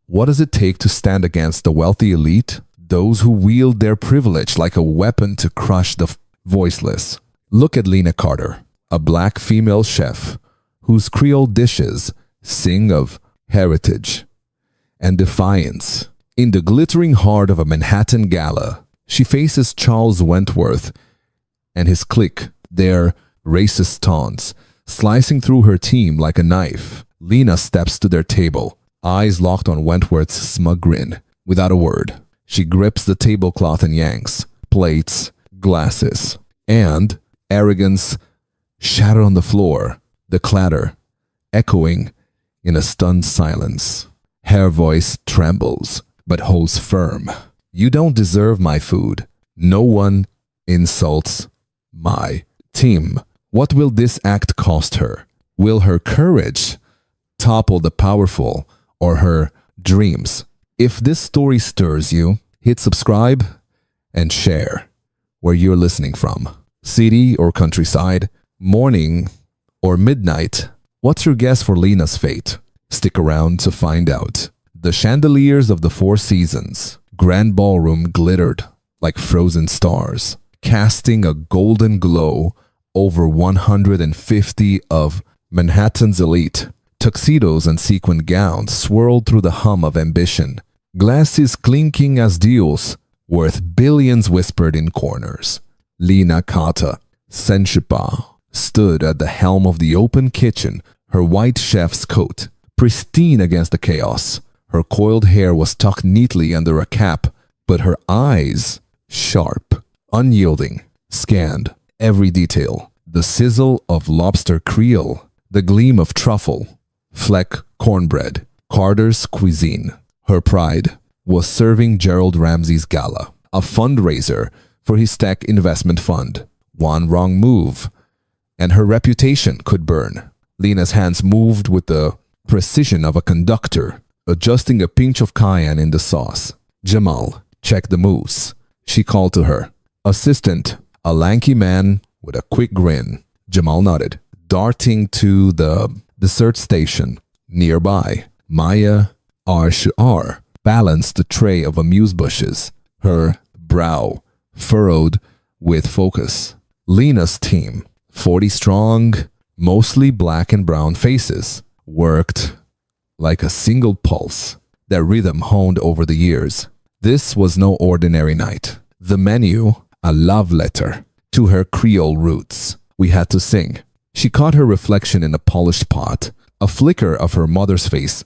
What does it take to stand against the wealthy elite? Those who wield their privilege like a weapon to crush the voiceless. Look at Lena Carter, a black female chef whose Creole dishes sing of heritage and defiance. In the glittering heart of a Manhattan gala, she faces Charles Wentworth and his clique, their racist taunts slicing through her team like a knife. Lena steps to their table, eyes locked on Wentworth's smug grin. Without a word, she grips the tablecloth and yanks. Plates, glasses, and arrogance shatter on the floor, the clatter echoing in a stunned silence. Her voice trembles, but holds firm. You don't deserve my food. No one insults my team. What will this act cost her? Will her courage topple the powerful or her dreams? If this story stirs you, hit subscribe and share where you're listening from. City or countryside, morning or midnight. What's your guess for Lena's fate? Stick around to find out. The chandeliers of the Four Seasons, Grand Ballroom glittered like frozen stars, casting a golden glow over 150 of Manhattan's elite. Tuxedos and sequined gowns swirled through the hum of ambition. Glasses clinking as deals worth billions whispered in corners. Lena Carter, sensupa, stood at the helm of the open kitchen, her white chef's coat pristine against the chaos. Her coiled hair was tucked neatly under a cap, but her eyes, sharp, unyielding, scanned every detail. The sizzle of lobster Creole, the gleam of truffle, fleck cornbread, Carter's cuisine. Her pride was serving Gerald Ramsey's Gala, a fundraiser for his tech investment fund. One wrong move, and her reputation could burn. Lena's hands moved with the precision of a conductor, adjusting a pinch of cayenne in the sauce. Jamal, check the moves, she called to her assistant, a lanky man with a quick grin. Jamal nodded, darting to the dessert station. Nearby, Maya R. balanced the tray of amuse bushes, her brow furrowed with focus. Lena's team, 40 strong, mostly black and brown faces, worked like a single pulse, their rhythm honed over the years. This was no ordinary night. The menu, a love letter to her Creole roots. We had to sing. She caught her reflection in a polished pot, a flicker of her mother's face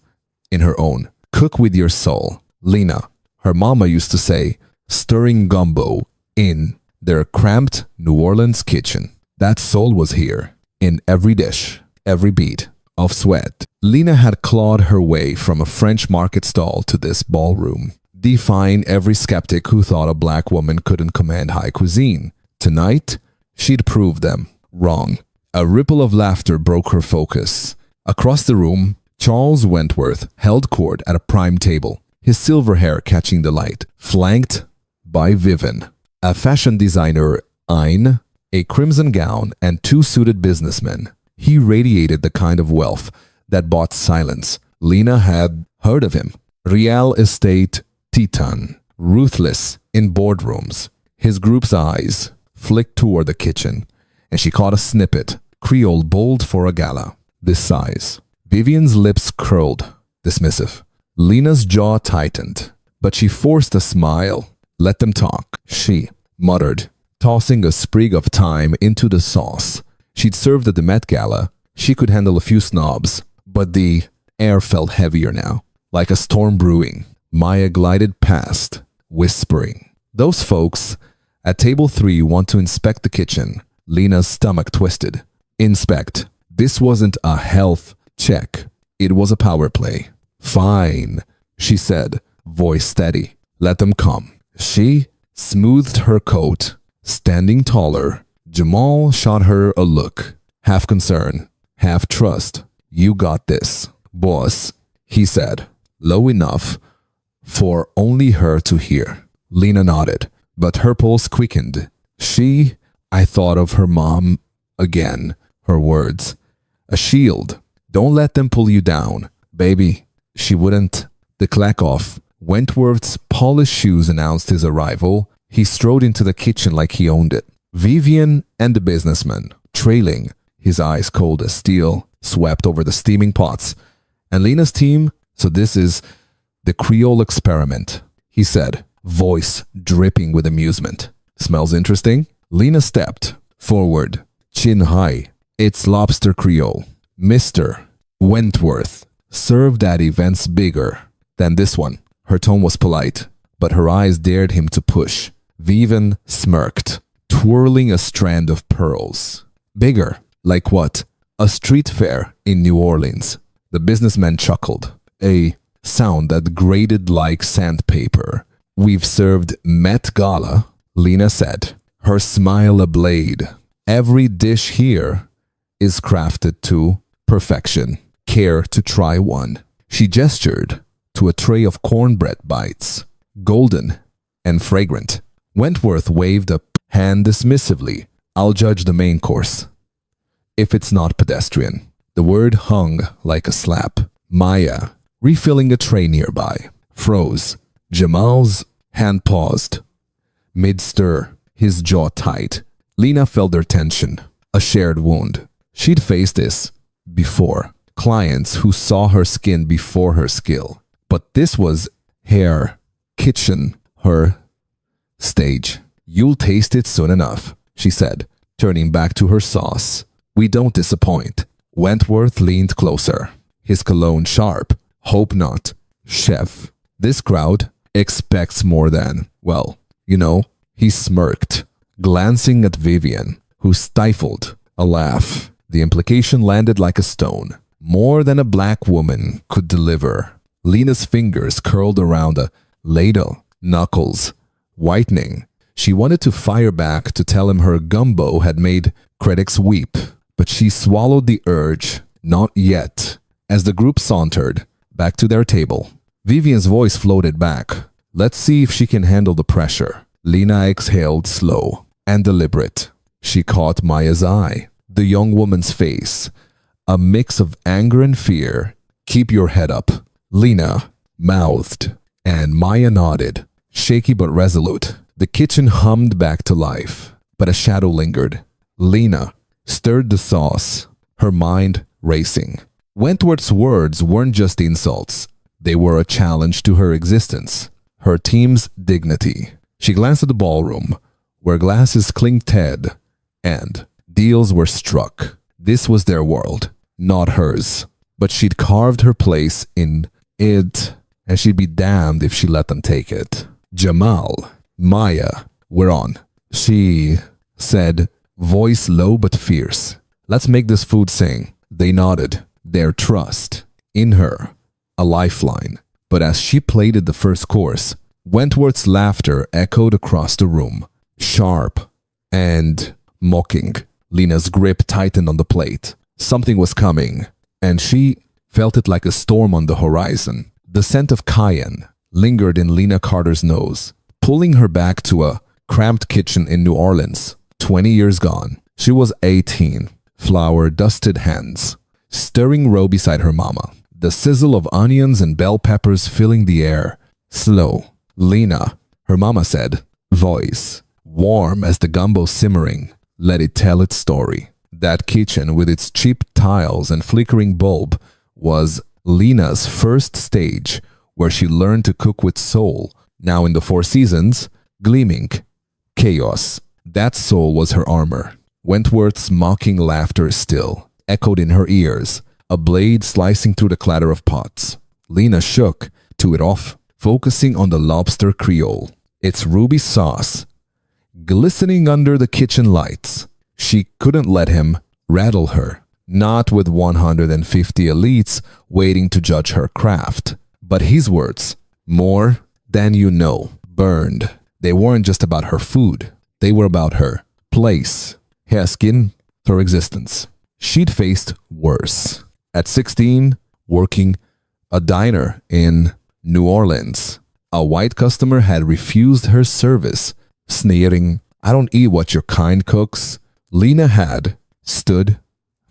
in her own. Cook with your soul. Lena, her mama used to say, stirring gumbo in their cramped New Orleans kitchen. That soul was here, in every dish, every bead of sweat. Lena had clawed her way from a French market stall to this ballroom, defying every skeptic who thought a black woman couldn't command high cuisine. Tonight, she'd prove them wrong. A ripple of laughter broke her focus. Across the room, Charles Wentworth held court at a prime table, his silver hair catching the light, flanked by Vivian, a fashion designer, Ein, a crimson gown, and two suited businessmen. He radiated the kind of wealth that bought silence. Lena had heard of him. Real estate titan, ruthless in boardrooms. His group's eyes flicked toward the kitchen, and she caught a snippet. Creole bold for a gala. This size. Vivian's lips curled, dismissive. Lena's jaw tightened, but she forced a smile. Let them talk, she muttered, tossing a sprig of thyme into the sauce. She'd served at the Met Gala. She could handle a few snobs, but the air felt heavier now, like a storm brewing. Maya glided past, whispering, "Those folks at table 3 want to inspect the kitchen." Lena's stomach twisted. Inspect. This wasn't a health check. It was a power play. "Fine," she said, voice steady. "Let them come." She smoothed her coat, standing taller. Jamal shot her a look, half concern, half trust. "You got this, boss," he said, low enough for only her to hear. Lena nodded, but her pulse quickened. I thought of her mom again, her words. A shield. Don't let them pull you down. Baby, she wouldn't The clack of Wentworth's polished shoes announced his arrival. He strode into the kitchen like he owned it. Vivian and the businessman, trailing, his eyes cold as steel, swept over the steaming pots. And Lena's team, so this is the Creole experiment, he said, voice dripping with amusement. Smells interesting? Lena stepped forward, chin high. It's lobster Creole. Mr. Wentworth served at events bigger than this one. Her tone was polite, but her eyes dared him to push. Vivian smirked, twirling a strand of pearls. Bigger? Like what? A street fair in New Orleans. The businessman chuckled, a sound that grated like sandpaper. We've served Met Gala, Lena said, her smile a blade. Every dish here is crafted to perfection. Care to try one? She gestured to a tray of cornbread bites, golden and fragrant. Wentworth waved a hand dismissively. I'll judge the main course, if it's not pedestrian. The word hung like a slap. Maya, refilling a tray nearby, froze. Jamal's hand paused. Mid-stir, his jaw tight. Lena felt their tension, a shared wound. She'd faced this before. Clients who saw her skin before her skill. But this was her kitchen, her stage. You'll taste it soon enough, she said, turning back to her sauce. We don't disappoint. Wentworth leaned closer, his cologne sharp. Hope not, chef. This crowd expects more than, well, you know. He smirked, glancing at Vivian, who stifled a laugh. The implication landed like a stone. More than a black woman could deliver. Lena's fingers curled around a ladle, knuckles whitening. She wanted to fire back to tell him her gumbo had made critics weep, but she swallowed the urge. Not yet. As the group sauntered back to their table, Vivian's voice floated back. Let's see if she can handle the pressure. Lena exhaled, slow and deliberate. She caught Maya's eye, the young woman's face, a mix of anger and fear. Keep your head up, Lena mouthed, and Maya nodded, shaky but resolute. The kitchen hummed back to life, but a shadow lingered. Lena stirred the sauce, her mind racing. Wentworth's words weren't just insults. They were a challenge to her existence, her team's dignity. She glanced at the ballroom, where glasses clinked and deals were struck. This was their world, not hers. But she'd carved her place in it, and she'd be damned if she let them take it. Jamal, Maya, we're on, she said, voice low but fierce. Let's make this food sing. They nodded, their trust in her, a lifeline. But as she plated the first course, Wentworth's laughter echoed across the room, sharp and mocking. Lena's grip tightened on the plate. Something was coming, and she felt it like a storm on the horizon. The scent of cayenne lingered in Lena Carter's nose, pulling her back to a cramped kitchen in New Orleans. 20 years gone. She was 18, flour-dusted hands, stirring roe beside her mama. The sizzle of onions and bell peppers filling the air. Slow. Lena, her mama said, voice warm as the gumbo simmering. Let it tell its story. That kitchen with its cheap tiles and flickering bulb was Lena's first stage, where she learned to cook with soul. Now in the Four Seasons, gleaming chaos. That soul was her armor. Wentworth's mocking laughter still echoed in her ears, a blade slicing through the clatter of pots. Lena shook to it off, focusing on the lobster Creole, its ruby sauce glistening under the kitchen lights. She couldn't let him rattle her, not with 150 elites waiting to judge her craft. But his words, more than you know, burned. They weren't just about her food. They were about her place, her skin, her existence. She'd faced worse. At 16, working a diner in New Orleans, a white customer had refused her service, sneering, I don't eat what your kind cooks. Lena had stood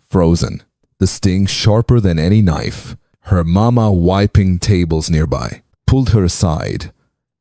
frozen, the sting sharper than any knife. her mama wiping tables nearby, pulled her aside.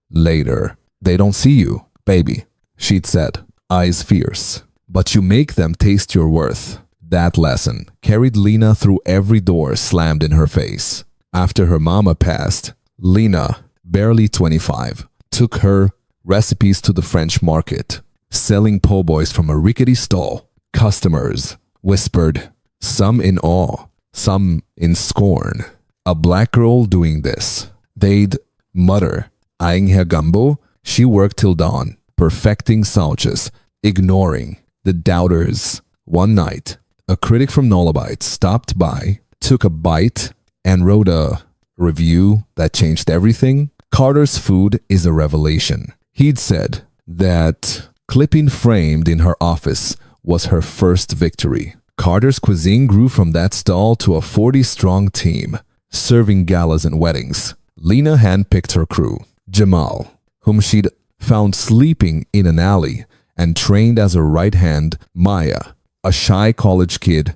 Later, they don't see you, baby, she'd said, eyes fierce. But you make them taste your worth. That lesson carried Lena through every door slammed in her face. After her mama passed, Lena, barely 25, took her recipes to the French market, selling po' boys from a rickety stall. Customers whispered, some in awe, some in scorn. A black girl doing this. They'd mutter, eyeing her gumbo. She worked till dawn, perfecting sauces, ignoring the doubters. One night, a critic from Nolabite stopped by, took a bite, and wrote a review that changed everything. Carter's food is a revelation. He'd said that clipping framed in her office was her first victory. Carter's cuisine grew from that stall to a 40-strong team, serving galas and weddings. Lena handpicked her crew. Jamal, whom she'd found sleeping in an alley, and trained as her right hand. Maya, a shy college kid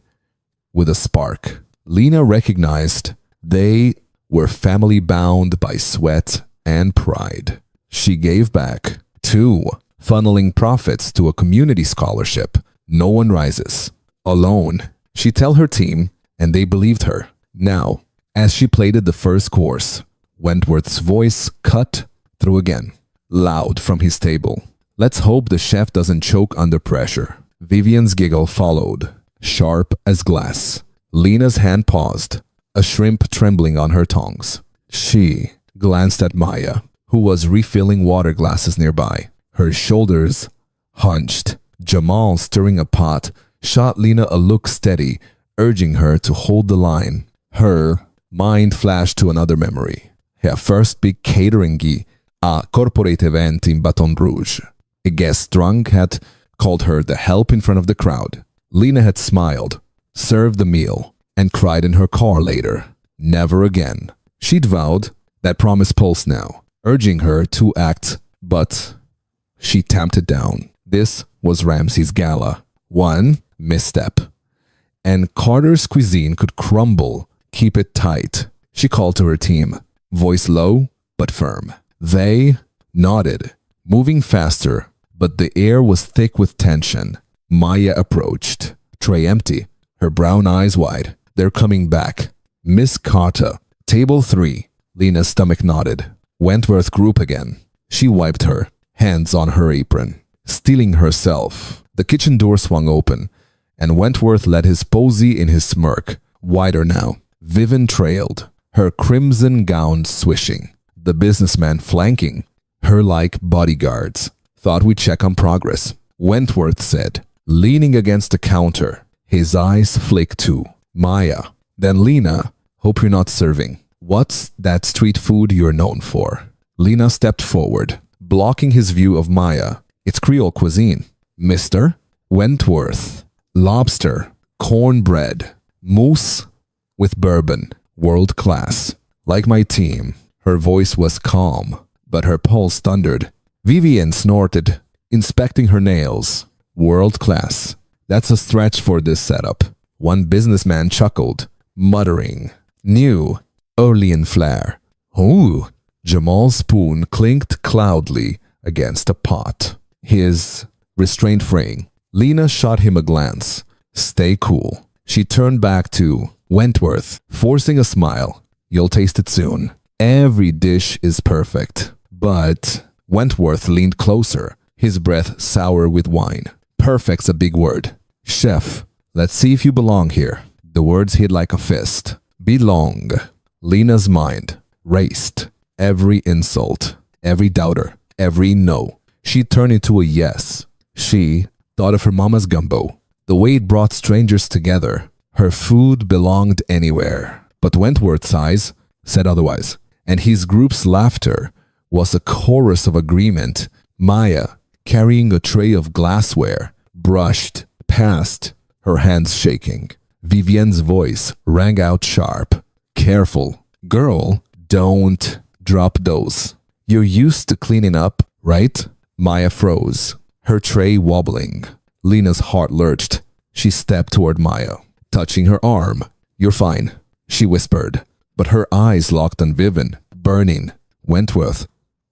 with a spark. Lena recognized they were family bound by sweat and pride. She gave back, too, funneling profits to a community scholarship. No one rises alone, she'd tell her team, and they believed her. Now, as she plated the first course, Wentworth's voice cut through again, loud from his table. Let's hope the chef doesn't choke under pressure. Vivian's giggle followed, sharp as glass. Lena's hand paused, a shrimp trembling on her tongs. She glanced at Maya, who was refilling water glasses nearby, her shoulders hunched. Jamal, stirring a pot, shot Lena a look steady, urging her to hold the line. Her mind flashed to another memory. Her first big catering gig, a corporate event in Baton Rouge. A guest drunk had called her the help in front of the crowd. Lena had smiled, served the meal, and cried in her car later. Never again. She'd vowed that promise pulse now, urging her to act, but she tamped it down. This was Ramsey's Gala. One misstep, and Carter's cuisine could crumble. Keep it tight, she called to her team, voice low but firm. They nodded, moving faster, but the air was thick with tension. Maya approached, tray empty, her brown eyes wide. They're coming back. Miss Carter, table 3. Lena's stomach nodded. Wentworth group again. She wiped her, hands on her apron, steeling herself. The kitchen door swung open, and Wentworth let his posy in his smirk, wider now. Vivian trailed, her crimson gown swishing. The businessman flanking her like bodyguards. Thought we'd check on progress, Wentworth said, leaning against the counter. His eyes flicked to Maya. Then Lena, hope you're not serving. What's that street food you're known for? Lena stepped forward, blocking his view of Maya. It's Creole cuisine. Mr. Wentworth. Lobster, cornbread, mousse with bourbon, world class. Like my team. Her voice was calm, but her pulse thundered. Vivian snorted, inspecting her nails. World class. That's a stretch for this setup. One businessman chuckled, muttering. New, Orlean flair. Ooh. Jamal's spoon clinked cloudly against a pot. His restrained fraying. Lena shot him a glance. Stay cool. She turned back to Wentworth, forcing a smile. You'll taste it soon. Every dish is perfect. But Wentworth leaned closer, his breath sour with wine. Perfect's a big word. Chef, let's see if you belong here. The words hit like a fist. Belong. Lena's mind raced. Every insult, every doubter, every no. She turned into a yes. She thought of her mama's gumbo, the way it brought strangers together. Her food belonged anywhere. But Wentworth's eyes said otherwise, and his group's laughter was a chorus of agreement. Maya, carrying a tray of glassware, brushed past, her hands shaking. Vivian's voice rang out sharp. Careful, girl, don't drop those. You're used to cleaning up, right? Maya froze, her tray wobbling. Lena's heart lurched. She stepped toward Maya, touching her arm. You're fine, she whispered. but her eyes locked on Vivian, burning. Wentworth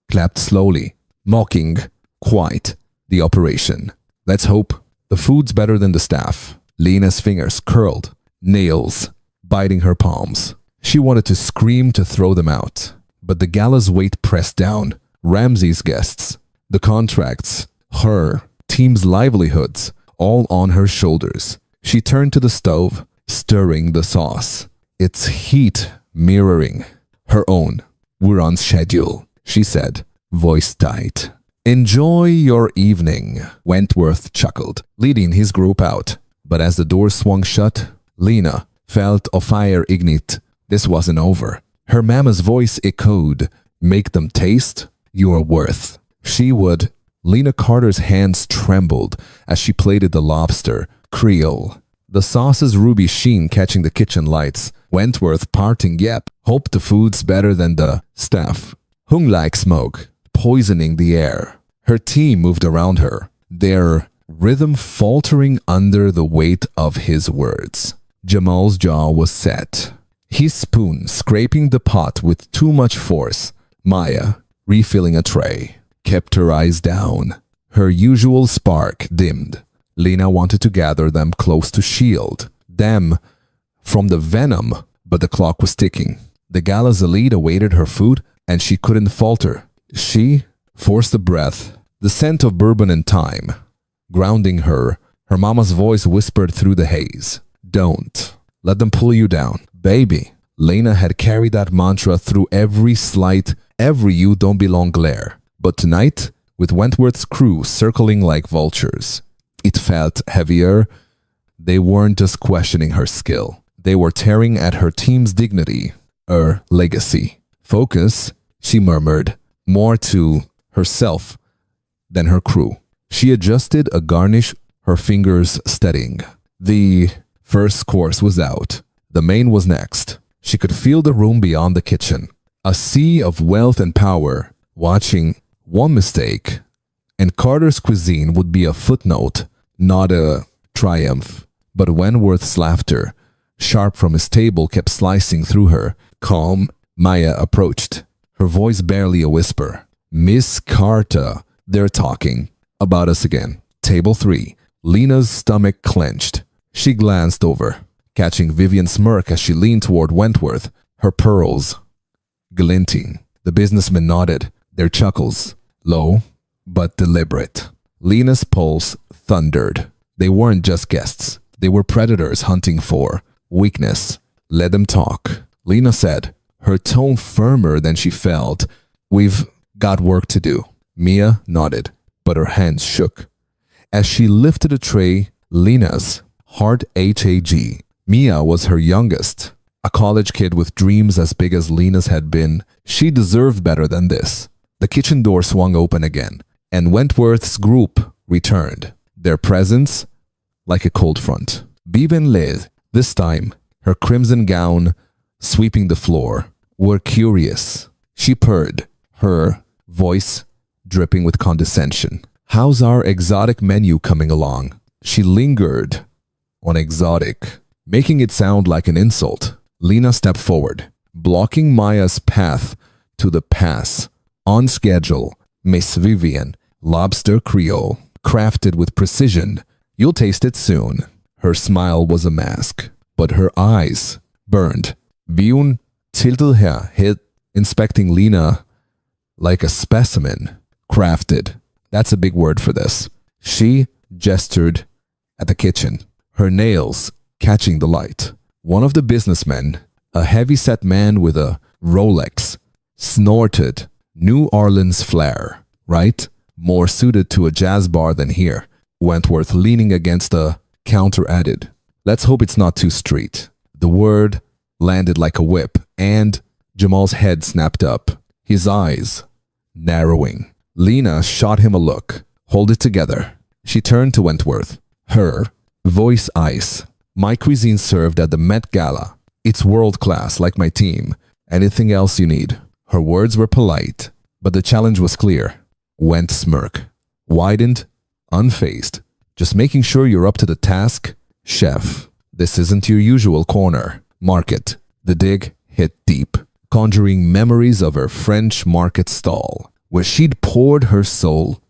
clapped slowly, mocking quite the operation. Let's hope the food's better than the staff. Lena's fingers curled, nails biting her palms. She wanted to scream to throw them out, but the gala's weight pressed down Ramsey's guests, the contracts, her team's livelihoods, all on her shoulders. She turned to the stove, stirring the sauce, its heat mirroring her own. "We're on schedule," she said, voice tight. "Enjoy your evening," Wentworth chuckled, leading his group out. But as the door swung shut, Lena felt a fire ignite. This wasn't over. Her mama's voice echoed, "Make them taste your worth." She would. Lena Carter's hands trembled as she plated the lobster, Creole, the sauce's ruby sheen catching the kitchen lights. Wentworth parting yep, hoped the food's better than the staff. Hung like smoke, poisoning the air. Her team moved around her, their rhythm faltering under the weight of his words. Jamal's jaw was set, his spoon scraping the pot with too much force. Maya, refilling a tray, kept her eyes down. Her usual spark dimmed. Lena wanted to gather them close to shield them from the venom, but the clock was ticking. The gala's elite awaited her food, and she couldn't falter. She forced a breath, the scent of bourbon and thyme, grounding her. Her mama's voice whispered through the haze. "Don't let them pull you down, baby." Lena had carried that mantra through every slight, every "you don't belong" glare. But tonight, with Wentworth's crew circling like vultures, it felt heavier. They weren't just questioning her skill. They were tearing at her team's dignity, her legacy. "Focus," she murmured, more to herself than her crew. She adjusted a garnish, her fingers steadying. The first course was out. The main was next. She could feel the room beyond the kitchen. A sea of wealth and power, watching one mistake, and Carter's cuisine would be a footnote, not a triumph. But Wentworth's laughter, sharp from his table, kept slicing through her. Calm, Maya approached, her voice barely a whisper. "Miss Carter, they're talking about us again." Table 3. Lena's stomach clenched. She glanced over, catching Vivian's smirk as she leaned toward Wentworth, her pearls glinting. The businessman nodded, their chuckles low but deliberate. Lena's pulse thundered. They weren't just guests. They were predators hunting for weakness. "Let them talk," Lena said, her tone firmer than she felt. "We've got work to do." Mia nodded, but her hands shook. As she lifted a tray, Lena's heart HAG. Mia was her youngest, a college kid with dreams as big as Lena's had been. She deserved better than this. The kitchen door swung open again, and Wentworth's group returned, their presence like a cold front. Vivian Liz, this time, her crimson gown sweeping the floor, were curious. She purred, her voice dripping with condescension. "How's our exotic menu coming along?" She lingered on exotic, making it sound like an insult. Lena stepped forward, blocking Maya's path to the pass. "On schedule, Miss Vivian, lobster Creole, crafted with precision. You'll taste it soon." Her smile was a mask, but her eyes burned. Vivian tilted her head, inspecting Lena like a specimen. "Crafted. That's a big word for this." She gestured at the kitchen, her nails catching the light. One of the businessmen, a heavy-set man with a Rolex, snorted. "New Orleans flair, right? More suited to a jazz bar than here." Wentworth, leaning against the counter, added, "Let's hope it's not too street." The word landed like a whip, and Jamal's head snapped up, his eyes narrowing. Lena shot him a look. "Hold it together." She turned to Wentworth, her voice ice. "My cuisine served at the Met Gala. It's world class, like my team. Anything else you need?" Her words were polite, but the challenge was clear. Went smirk, widened, unfazed. "Just making sure you're up to the task, chef. This isn't your usual corner. Market." The dig hit deep, conjuring memories of her French market stall, where she'd poured her soul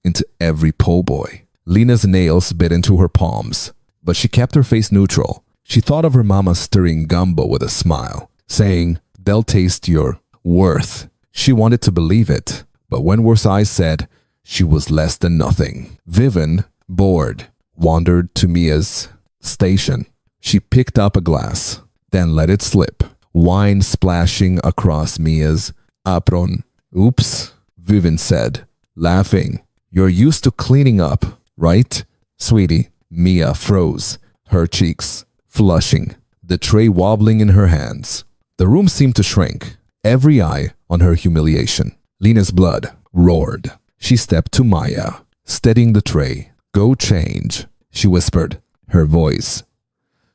into every po' boy. Lena's nails bit into her palms, but she kept her face neutral. She thought of her mama stirring gumbo with a smile, saying, "They'll taste your worth." She wanted to believe it, but Wentworth's eyes said she was less than nothing. Vivian, bored, wandered to Mia's station. She picked up a glass, then let it slip, wine splashing across Mia's apron. "Oops," Vivian said, laughing. "You're used to cleaning up, right, sweetie?" Mia froze, her cheeks flushing, the tray wobbling in her hands. The room seemed to shrink, every eye on her humiliation. Lena's blood roared. She stepped to Maya, steadying the tray. "Go change," she whispered, her voice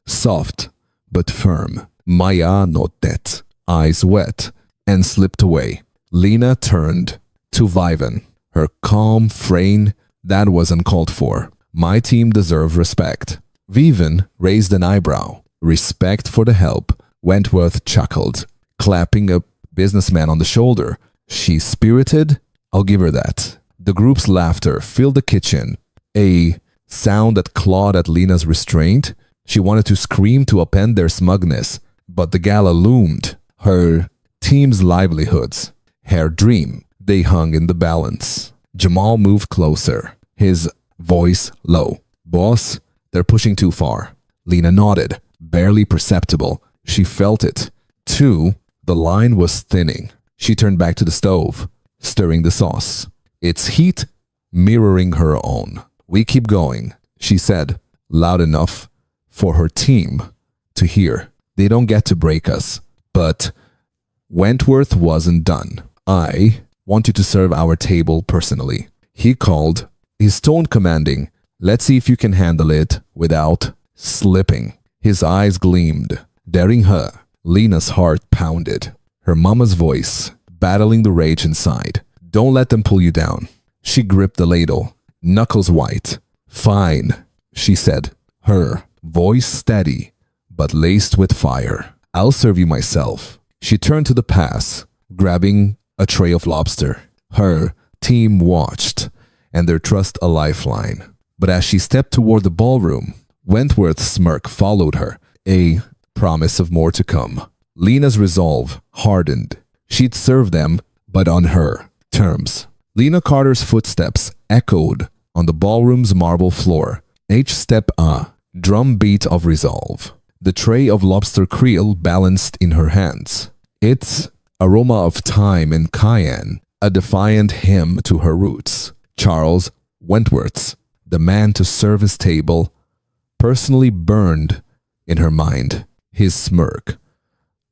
soft but firm. Maya nodded, eyes wet, and slipped away. Lena turned to Vivian, her calm frame that was uncalled for. "My team deserve respect." Vivian raised an eyebrow. "Respect for the help," Wentworth chuckled, clapping a businessman on the shoulder. "She's spirited, I'll give her that." The group's laughter filled the kitchen, a sound that clawed at Lena's restraint. She wanted to scream to upend their smugness, but the gala loomed. Her team's livelihoods, her dream, they hung in the balance. Jamal moved closer, his voice low. "Boss, they're pushing too far." Lena nodded, barely perceptible. She felt it, too. The line was thinning. She turned back to the stove, stirring the sauce, its heat mirroring her own. "We keep going," she said, loud enough for her team to hear. "They don't get to break us." But Wentworth wasn't done. "I want you to serve our table personally," he called, his tone commanding. "Let's see if you can handle it without slipping." His eyes gleamed, daring her. Lena's heart pounded, her mama's voice battling the rage inside. "Don't let them pull you down." She gripped the ladle, knuckles white. "Fine," she said, her voice steady but laced with fire. "I'll serve you myself." She turned to the pass, grabbing a tray of lobster. Her team watched, and their trust a lifeline. But as she stepped toward the ballroom, Wentworth's smirk followed her, a promise of more to come. Lena's resolve hardened. She'd serve them, but on her terms. Lena Carter's footsteps echoed on the ballroom's marble floor, each step a drumbeat of resolve. The tray of lobster Creole balanced in her hands, its aroma of thyme and cayenne a defiant hymn to her roots. Charles Wentworth's, the man to serve his table, personally burned in her mind. His smirk,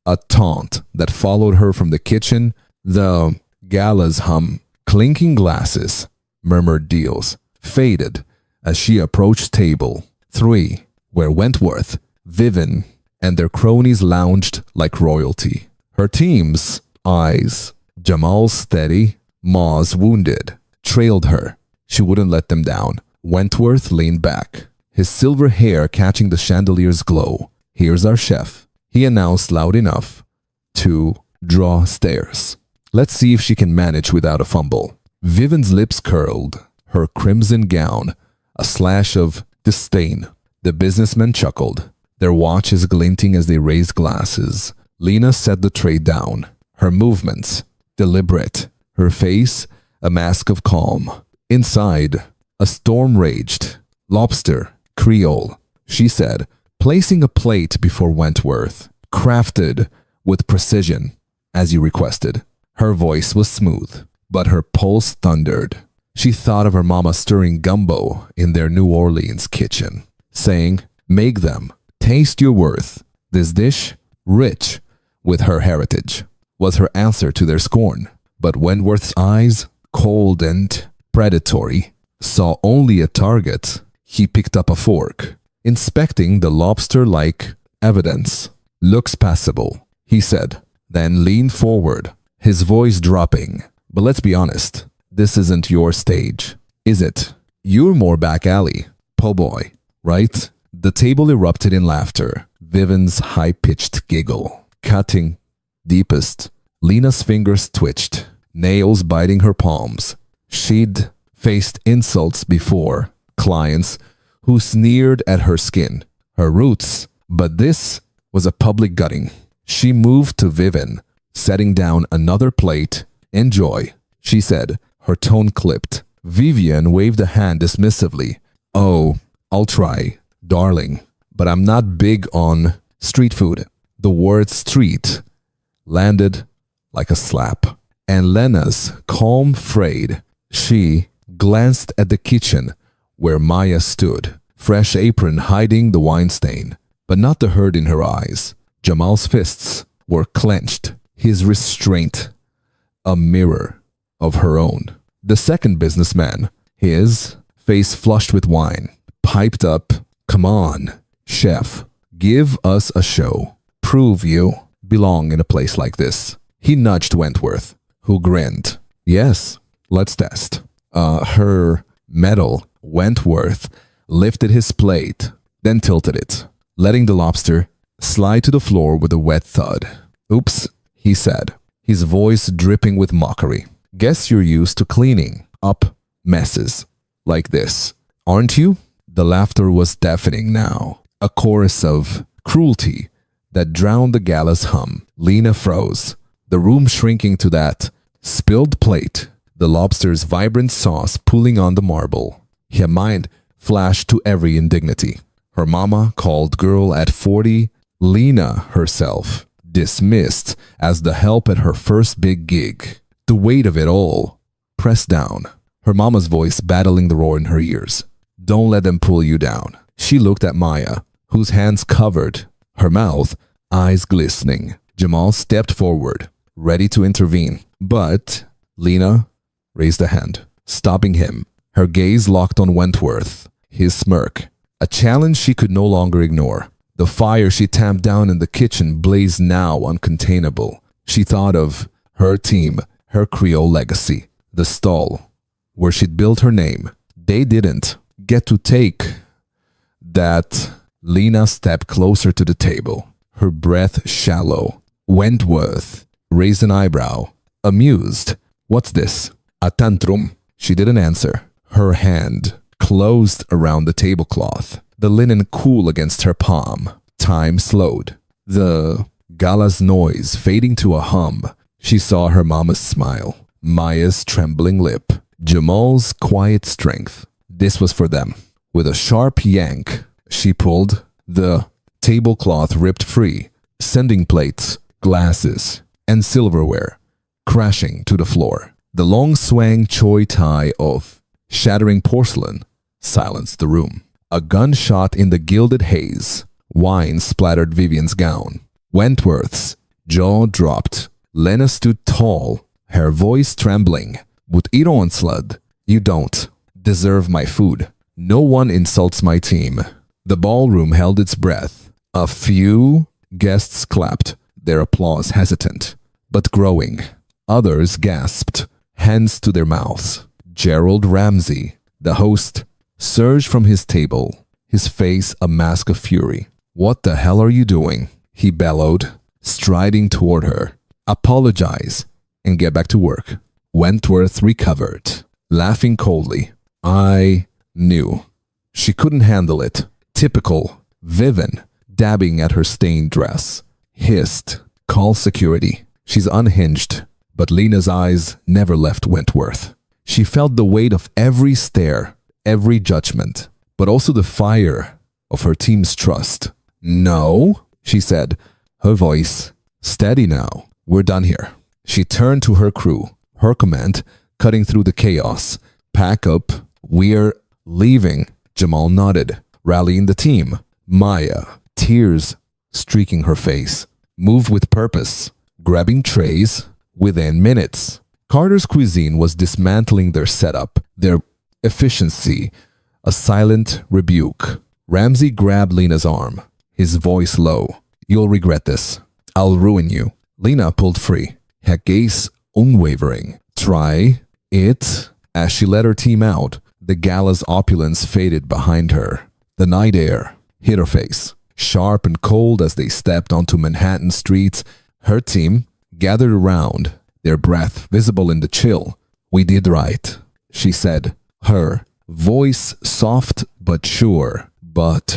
a taunt that followed her from the kitchen, the Gala's hum, clinking glasses, murmured deals, faded as she approached table 3, where Wentworth, Vivian, and their cronies lounged like royalty. Her team's eyes, Jamal's steady, Ma's wounded, trailed her. She wouldn't let them down. Wentworth leaned back, his silver hair catching the chandelier's glow. "Here's our chef," he announced loud enough to draw stares. "Let's see if she can manage without a fumble." Vivian's lips curled, her crimson gown a slash of disdain. The businessmen chuckled, their watches glinting as they raised glasses. Lena set the tray down, her movements deliberate, her face a mask of calm. Inside, a storm raged. "Lobster, Creole," she said, placing a plate before Wentworth. "Crafted with precision, as you requested." Her voice was smooth, but her pulse thundered. She thought of her mama stirring gumbo in their New Orleans kitchen, saying, "Make them, taste your worth." This dish, rich with her heritage, was her answer to their scorn. But Wentworth's eyes, cold and predatory, saw only a target. He picked up a fork, inspecting the lobster like evidence. "Looks passable," he said, then leaned forward, his voice dropping. "But let's be honest, this isn't your stage, is it? You're more back alley, po' boy, right?" The table erupted in laughter, Vivian's high-pitched giggle, cutting deepest. Lena's fingers twitched, nails biting her palms. She'd faced insults before, clients who sneered at her skin, her roots, but this was a public gutting. She moved to Vivian, setting down another plate. "Enjoy," she said, her tone clipped. Vivian waved a hand dismissively. "Oh, I'll try, darling, but I'm not big on street food." The word street landed like a slap, and Lena's calm frayed. She glanced at the kitchen where Maya stood, fresh apron hiding the wine stain, but not the hurt in her eyes. Jamal's fists were clenched, his restraint a mirror of her own. The second businessman, his face flushed with wine, piped up, "Come on, chef, give us a show. Prove you belong in a place like this." He nudged Wentworth, who grinned. "Yes, let's test." Her metal, Wentworth lifted his plate, then tilted it, letting the lobster slide to the floor with a wet thud. "Oops," he said, his voice dripping with mockery. "Guess you're used to cleaning up messes like this, aren't you?" The laughter was deafening now, a chorus of cruelty that drowned the Gala's hum. Lena froze, the room shrinking to that spilled plate, the lobster's vibrant sauce pooling on the marble. Her mind flashed to every indignity. Her mama called girl at 40, Lena herself, dismissed as the help at her first big gig. The weight of it all pressed down, her mama's voice battling the roar in her ears. "Don't let them pull you down." She looked at Maya, whose hands covered her mouth, eyes glistening. Jamal stepped forward, ready to intervene, but Lena raised a hand, stopping him. Her gaze locked on Wentworth, his smirk, a challenge she could no longer ignore. The fire she tamped down in the kitchen blazed now uncontainable. She thought of her team, her Creole legacy, the stall where she'd built her name. They didn't get to take that. Lena stepped closer to the table, her breath shallow. Wentworth raised an eyebrow, amused. "What's this? A tantrum?" She didn't answer. Her hand closed around the tablecloth, the linen cool against her palm. Time slowed, the Gala's noise fading to a hum. She saw her mama's smile, Maya's trembling lip, Jamal's quiet strength. This was for them. With a sharp yank, she pulled. The tablecloth ripped free, sending plates, glasses, and silverware crashing to the floor. The long swang choi tai of shattering porcelain silenced the room. A gunshot in the gilded haze. Wine splattered Vivian's gown. Wentworth's jaw dropped. Lena stood tall, her voice trembling. "Would eat on slud. You don't deserve my food. No one insults my team." The ballroom held its breath. A few guests clapped, their applause hesitant, but growing. Others gasped, hands to their mouths. Gerald Ramsay, the host, surged from his table, his face a mask of fury. "What the hell are you doing?" he bellowed, striding toward her. "Apologize and get back to work." Wentworth recovered, laughing coldly. "I knew." She couldn't handle it. Typical. Vivian, dabbing at her stained dress, hissed, "Call security." She's unhinged, but Lena's eyes never left Wentworth. She felt the weight of every stare, every judgment, but also the fire of her team's trust. "No," she said, her voice steady now. "We're done here." She turned to her crew, her command cutting through the chaos. "Pack up. We're leaving." Jamal nodded, rallying the team. Maya, tears streaking her face, moved with purpose, grabbing trays within minutes. Carter's cuisine was dismantling their setup, their efficiency, a silent rebuke. Ramsay grabbed Lena's arm, his voice low. "You'll regret this. I'll ruin you." Lena pulled free, her gaze unwavering. "Try it." As she led her team out, the Gala's opulence faded behind her. The night air hit her face, sharp and cold as they stepped onto Manhattan streets. Her team gathered around, their breath visible in the chill. "We did right," she said, her voice soft but sure, but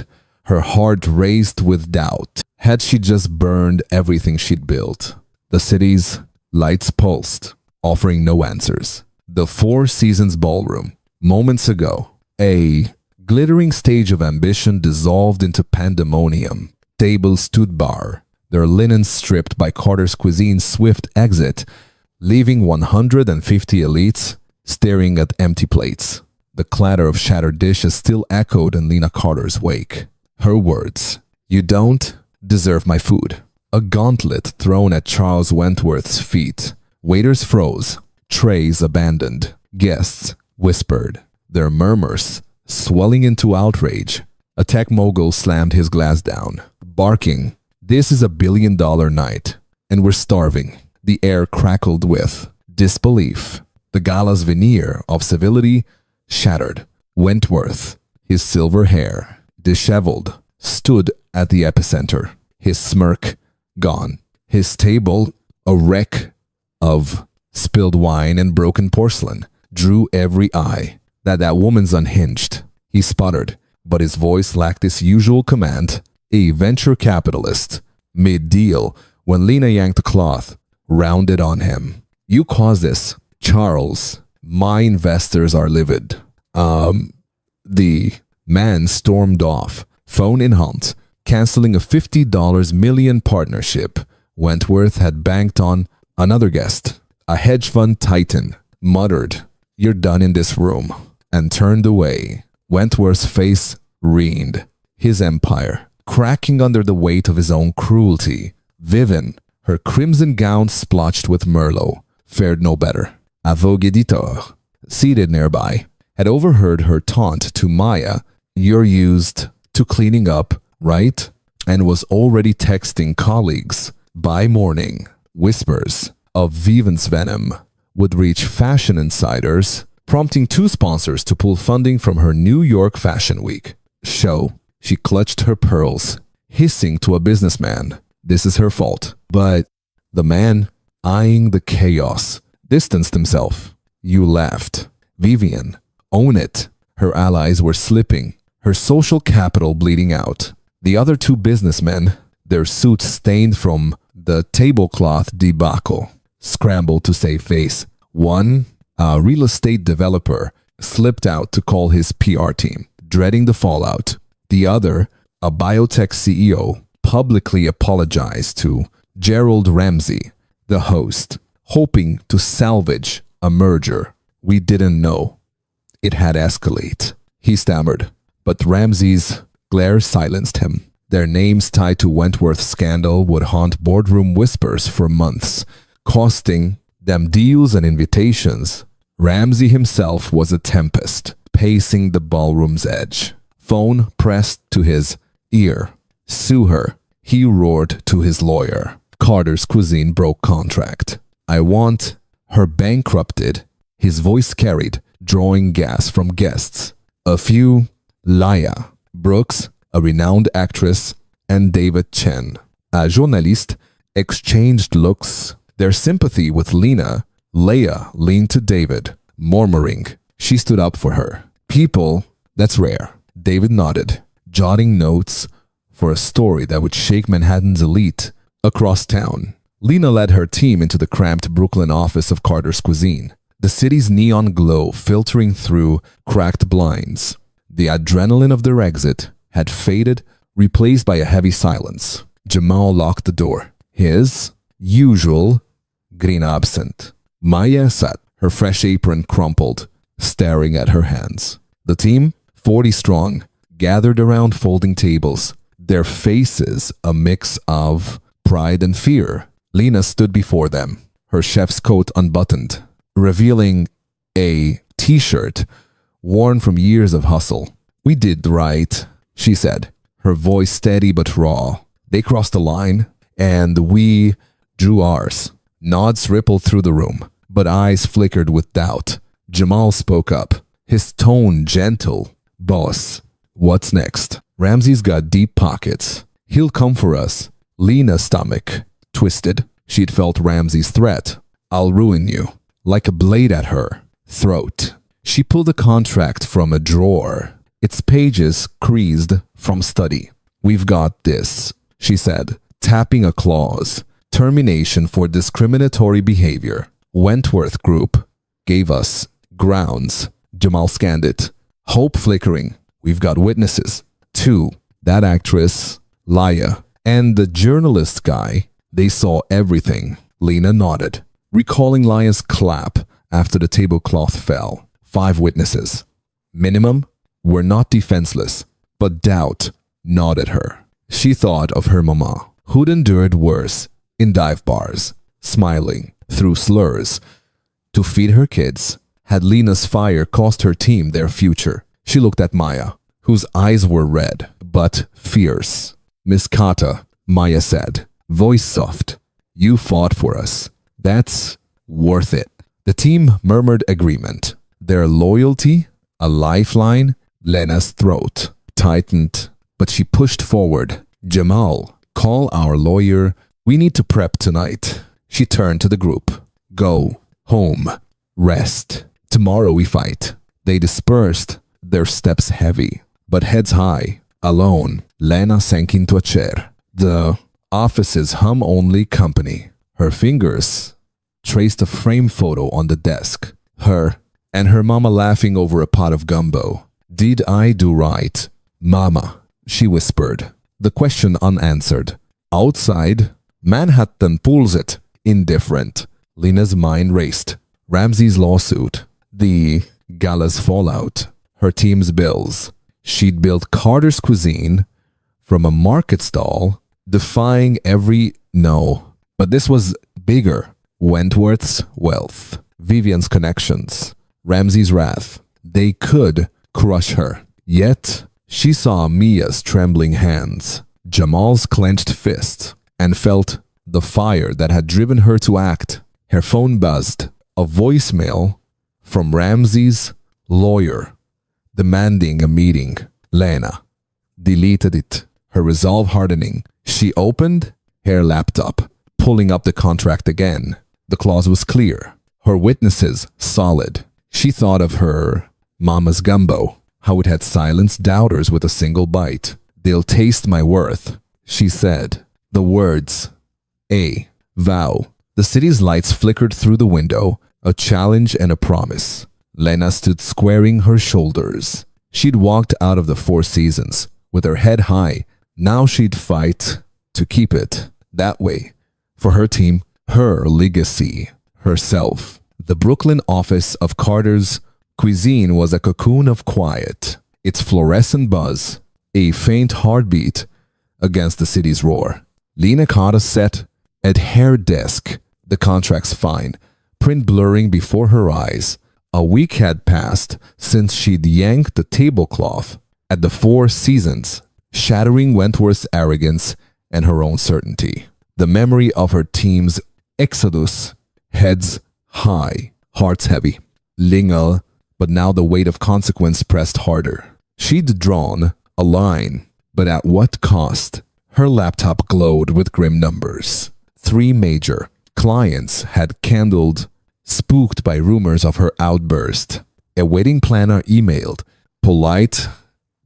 her heart raced with doubt. Had she just burned everything she'd built? The city's lights pulsed, offering no answers. The Four Seasons Ballroom. Moments ago, a glittering stage of ambition dissolved into pandemonium. Tables stood bar, their linen stripped by Carter's Cuisine's swift exit, leaving 150 elites staring at empty plates. The clatter of shattered dishes still echoed in Lena Carter's wake. Her words, "You don't deserve my food." A gauntlet thrown at Charles Wentworth's feet. Waiters froze, trays abandoned, guests whispered, their murmurs swelling into outrage. A tech mogul slammed his glass down, barking, "This is a $1 billion night, and we're starving." The air crackled with disbelief. The Gala's veneer of civility shattered. Wentworth, his silver hair disheveled, stood at the epicenter, his smirk gone, his table a wreck of spilled wine and broken porcelain, drew every eye. That woman's unhinged, he sputtered, but his voice lacked his usual command. A venture capitalist, mid-deal, when Lena yanked the cloth, rounded on him. "You caused this, Charles. My investors are livid." The man stormed off, phone in hand, canceling a $50 million partnership Wentworth had banked on another guest. A hedge fund titan muttered, "You're done in this room," and turned away. Wentworth's face wrined, his empire cracking under the weight of his own cruelty. Vivian, her crimson gown splotched with merlot, fared no better. A vogue editor, seated nearby, had overheard her taunt to Maya, "You're used to cleaning up, right?" and was already texting colleagues. By morning, whispers of Vivian's venom would reach fashion insiders, prompting two sponsors to pull funding from her New York Fashion Week show. She clutched her pearls, hissing to a businessman, "This is her fault." But the man, eyeing the chaos, distanced himself. "You laughed. Vivian, own it." Her allies were slipping, her social capital bleeding out. The other two businessmen, their suits stained from the tablecloth debacle, scrambled to save face. One, a real estate developer, slipped out to call his PR team, dreading the fallout. The other, a biotech CEO, publicly apologized to Gerald Ramsey, the host, hoping to salvage a merger. "We didn't know it had escalated," he stammered, but Ramsey's glare silenced him. Their names tied to Wentworth's scandal would haunt boardroom whispers for months, costing them deals and invitations. Ramsey himself was a tempest, pacing the ballroom's edge. Phone pressed to his ear. "Sue her," he roared to his lawyer. Carter's Cuisine broke contract. "I want her bankrupted," his voice carried, drawing gas from guests. A few, Laya Brooks, a renowned actress, and David Chen, a journalist, exchanged looks. Their sympathy with Lena, Leia leaned to David, murmuring. She stood up for her. "People, that's rare." David nodded, jotting notes for a story that would shake Manhattan's elite. Across town, Lena led her team into the cramped Brooklyn office of Carter's Cuisine, the city's neon glow filtering through cracked blinds. The adrenaline of their exit had faded, replaced by a heavy silence. Jamal locked the door, his usual green absent. Maya sat, her fresh apron crumpled, staring at her hands. The team, 40 strong, gathered around folding tables, their faces a mix of pride and fear. Lena stood before them, her chef's coat unbuttoned, revealing a t-shirt worn from years of hustle. "We did right," she said, her voice steady but raw. "They crossed the line, and we drew ours." Nods rippled through the room, but eyes flickered with doubt. Jamal spoke up, his tone gentle. "Boss, what's next?" "Ramsey's got deep pockets. He'll come for us." Lena's stomach twisted. She'd felt Ramsey's threat. I'll ruin you. Like a blade at her throat. She pulled a contract from a drawer, its pages creased from study. We've got this, she said, tapping a clause. Termination for discriminatory behavior. Wentworth Group gave us grounds. Jamal scanned it. Hope flickering. We've got witnesses. 2. That actress, Laya, and the journalist guy. They saw everything. Lena nodded, recalling Laya's clap after the tablecloth fell. 5 witnesses. Minimum? We're not defenseless, but doubt gnawed at her. She thought of her mama, who'd endured worse in dive bars, smiling through slurs. To feed her kids, had Lena's fire cost her team their future? She looked at Maya, whose eyes were red, but fierce. Miss Carter, Maya said, voice soft. You fought for us. That's worth it. The team murmured agreement. Their loyalty, a lifeline, Lena's throat tightened, but she pushed forward. Jamal, call our lawyer. We need to prep tonight. She turned to the group. Go, home, rest. Tomorrow we fight. They dispersed, their steps heavy, but heads high. Alone, Lena sank into a chair. The office's hum-only company. Her fingers traced a frame photo on the desk. Her and her mama laughing over a pot of gumbo. Did I do right? Mama, she whispered, the question unanswered. Outside, Manhattan pulls it. Indifferent. Lena's mind raced. Ramsey's lawsuit. The Gala's fallout. Her team's bills. She'd built Carter's cuisine from a market stall, defying every no. But this was bigger. Wentworth's wealth. Vivian's connections. Ramsey's wrath. They could crush her. Yet, she saw Mia's trembling hands, Jamal's clenched fist, and felt the fire that had driven her to act. Her phone buzzed. A voicemail from Ramsey's lawyer, demanding a meeting. Lena deleted it, her resolve hardening. She opened her laptop, pulling up the contract again. The clause was clear. Her witnesses solid. She thought of her mama's gumbo, how it had silenced doubters with a single bite. They'll taste my worth, she said. The words, a vow. The city's lights flickered through the window, a challenge and a promise. Lena stood squaring her shoulders. She'd walked out of the Four Seasons with her head high. Now she'd fight to keep it that way. For her team, her legacy, herself. The Brooklyn office of Carter's cuisine was a cocoon of quiet. Its fluorescent buzz, a faint heartbeat against the city's roar. Lena Carter sat at her desk, the contract's fine, print blurring before her eyes. A week had passed since she'd yanked the tablecloth at the Four Seasons, shattering Wentworth's arrogance and her own certainty. The memory of her team's exodus, heads high, hearts heavy, lingered, but now the weight of consequence pressed harder. She'd drawn a line, but at what cost? Her laptop glowed with grim numbers. 3 major clients had candled, spooked by rumors of her outburst. A wedding planner emailed, polite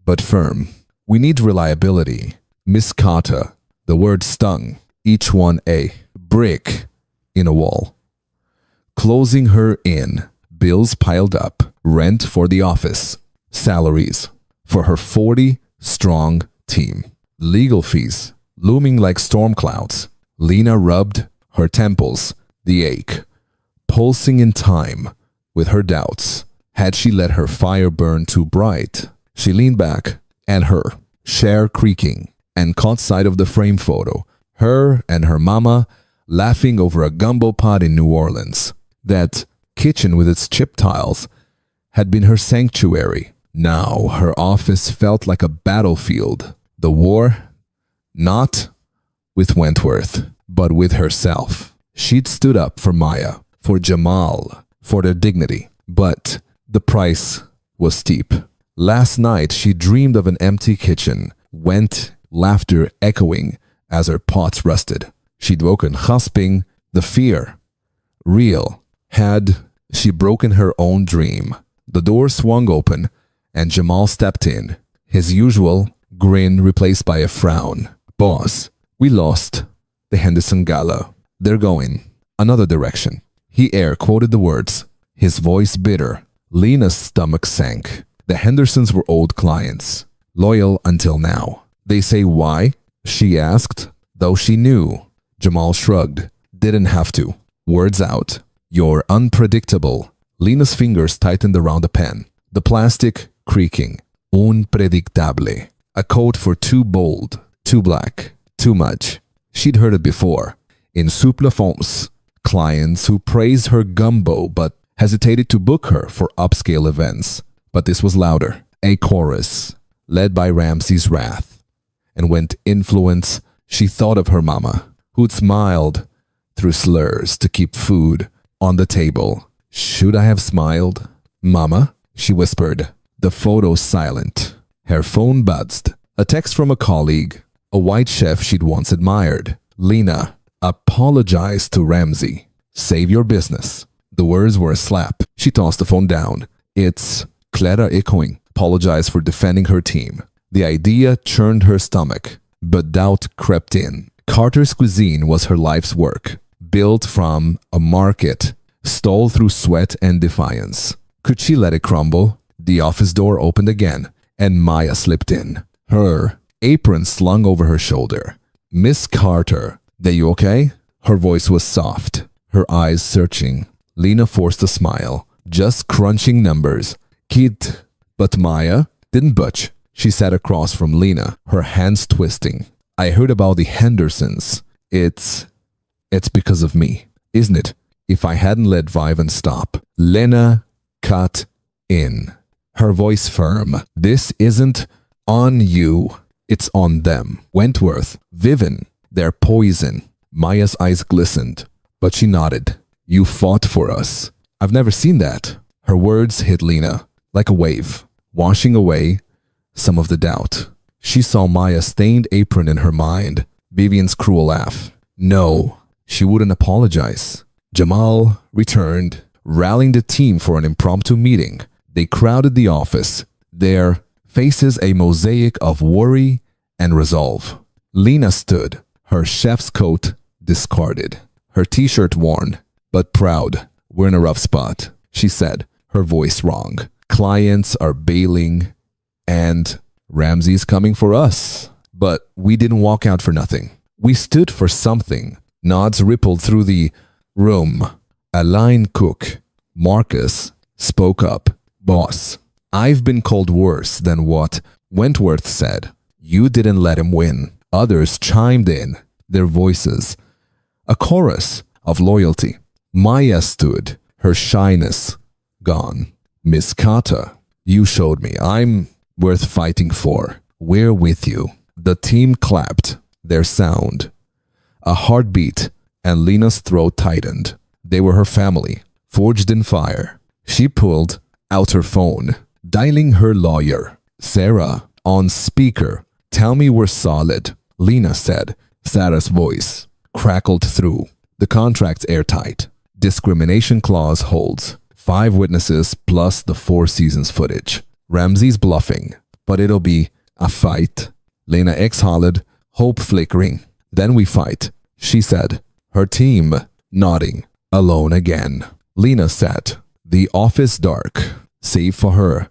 but firm. We need reliability. Miss Carter. The word stung, each one a brick in a wall. Closing her in, bills piled up, rent for the office, salaries for her 40-strong team, legal fees looming like storm clouds. Lena rubbed her temples, the ache, pulsing in time with her doubts. Had she let her fire burn too bright? She leaned back, and her chair creaking, and caught sight of the frame photo, her and her mama laughing over a gumbo pot in New Orleans. That kitchen with its chip tiles had been her sanctuary. Now her office felt like a battlefield. The war, not with Wentworth, but with herself. She'd stood up for Maya, for Jamal, for their dignity. But the price was steep. Last night she dreamed of an empty kitchen, laughter echoing as her pots rusted. She'd woken husping, The fear, real. Had she broken her own dream? The door swung open and Jamal stepped in, his usual grin replaced by a frown. Boss, we lost the Henderson Gala. They're going another direction. He air quoted the words, his voice bitter. Lena's stomach sank. The Hendersons were old clients, loyal until now. They say why? She asked, though she knew. Jamal shrugged. Didn't have to. Words out. You're unpredictable. Lena's fingers tightened around the pen. The plastic creaking. Unpredictable. A code for too bold, too black, too much. She'd heard it before. In souple fonds, clients who praised her gumbo but hesitated to book her for upscale events. But this was louder. A chorus, led by Ramsey's wrath. And when influence, she thought of her mama, who'd smiled through slurs to keep food on the table. Should I have smiled? Mama, she whispered. The photo silent. Her phone buzzed. A text from a colleague, a white chef she'd once admired. Lena, apologize to Ramsey. Save your business. The words were a slap. She tossed the phone down. It's Clara echoing. Apologize for defending her team. The idea churned her stomach, but doubt crept in. Carter's cuisine was her life's work, built from a market, stole through sweat and defiance. Could she let it crumble? The office door opened again, and Maya slipped in, her apron slung over her shoulder. Miss Carter, are you okay? Her voice was soft, her eyes searching. Lena forced a smile, just crunching numbers. Kid, but Maya didn't budge. She sat across from Lena, her hands twisting. I heard about the Hendersons. It's because of me, isn't it? If I hadn't let Vivan stop. Lena cut in, her voice firm. This isn't on you. It's on them. Wentworth, Vivan, they're poison. Maya's eyes glistened, but she nodded. You fought for us. I've never seen that. Her words hit Lena like a wave, washing away some of the doubt. She saw Maya's stained apron in her mind, Vivian's cruel laugh. No, she wouldn't apologize. Jamal returned, rallying the team for an impromptu meeting. They crowded the office, their faces a mosaic of worry and resolve. Lena stood, her chef's coat discarded, her t-shirt worn, but proud. We're in a rough spot, she said, her voice wrong. Clients are bailing, and Ramsey's coming for us. But we didn't walk out for nothing. We stood for something. Nods rippled through the room. A line cook, Marcus, spoke up. Boss, I've been called worse than what Wentworth said. You didn't let him win. Others chimed in, their voices. A chorus of loyalty. Maya stood, her shyness gone. Miss Carter, you showed me I'm worth fighting for. We're with you. The team clapped, their sound. A heartbeat, and Lena's throat tightened. They were her family, forged in fire. She pulled out her phone, dialing her lawyer. Sarah, on speaker. Tell me we're solid, Lena said. Sarah's voice crackled through. The contract's airtight. Discrimination clause holds. 5 witnesses plus the 4 seasons footage. Ramsey's bluffing, but it'll be a fight. Lena exhaled, hope flickering. Then we fight, she said, her team nodding. Alone again. Lena sat, the office dark, save for her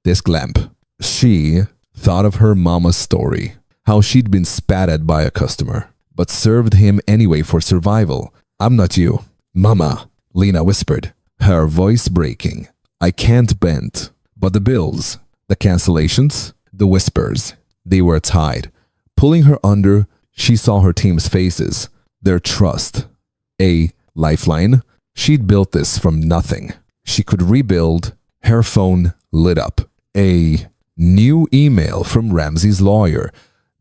desk lamp. She thought of her mama's story, how she'd been spat at by a customer, but served him anyway for survival. I'm not you. Mama, Lena whispered, her voice breaking. I can't bend. But the bills, the cancellations, the whispers, they were tied. Pulling her under, she saw her team's faces, their trust. A lifeline. She'd built this from nothing. She could rebuild. Her phone lit up. A new email from Ramsey's lawyer,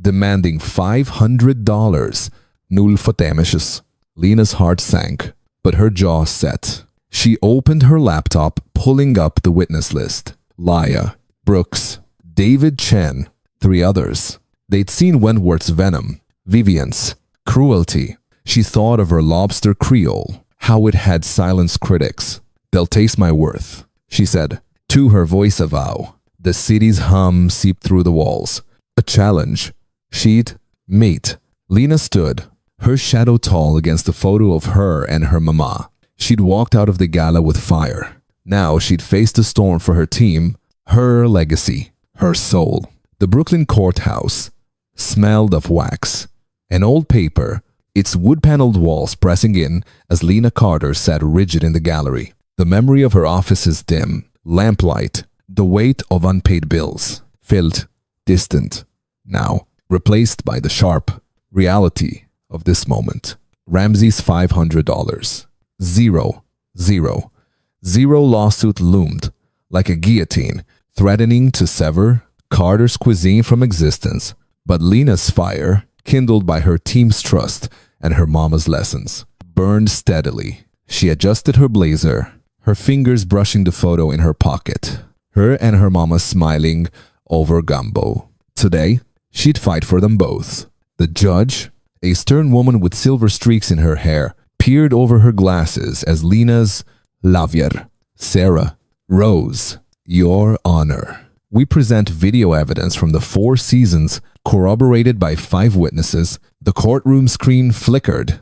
demanding $500. Null Fotemisches. Lena's heart sank, but her jaw set. She opened her laptop, pulling up the witness list. Laya, Brooks, David Chen, 3 others. They'd seen Wentworth's venom, Vivian's cruelty. She thought of her lobster Creole, how it had silenced critics. "They'll taste my worth," she said. To her voice a vow. The city's hum seeped through the walls. A challenge. She'd meet. Lena stood, her shadow tall against a photo of her and her mama. She'd walked out of the gala with fire. Now she'd faced the storm for her team, her legacy, her soul. The Brooklyn courthouse smelled of wax and old paper, its wood-paneled walls pressing in as Lena Carter sat rigid in the gallery. The memory of her office's dim lamplight, the weight of unpaid bills, felt distant now, replaced by the sharp reality of this moment. Ramsey's $500. Zero. Zero lawsuit loomed like a guillotine, threatening to sever Carter's cuisine from existence. But Lena's fire, kindled by her team's trust and her mama's lessons, burned steadily. She adjusted her blazer, her fingers brushing the photo in her pocket. Her and her mama smiling over gumbo. Today, she'd fight for them both. The judge, a stern woman with silver streaks in her hair, peered over her glasses as Lena's Lavier, Sarah, rose. "Your Honor. We present video evidence from the 4 seasons corroborated by 5 witnesses." The courtroom screen flickered,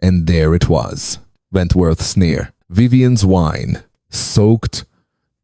and there it was. Wentworth's sneer. Vivian's whine. Soaked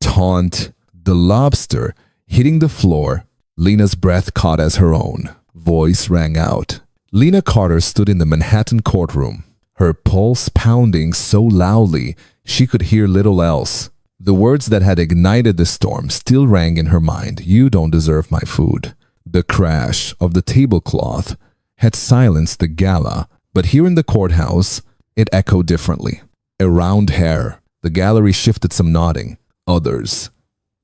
taunt. The lobster hitting the floor. Lena's breath caught as her own. Voice rang out. Lena Carter stood in the Manhattan courtroom, her pulse pounding so loudly she could hear little else. The words that had ignited the storm still rang in her mind. "You don't deserve my food." The crash of the tablecloth had silenced the gala, but here in the courthouse, it echoed differently. Around her, the gallery shifted, some nodding, others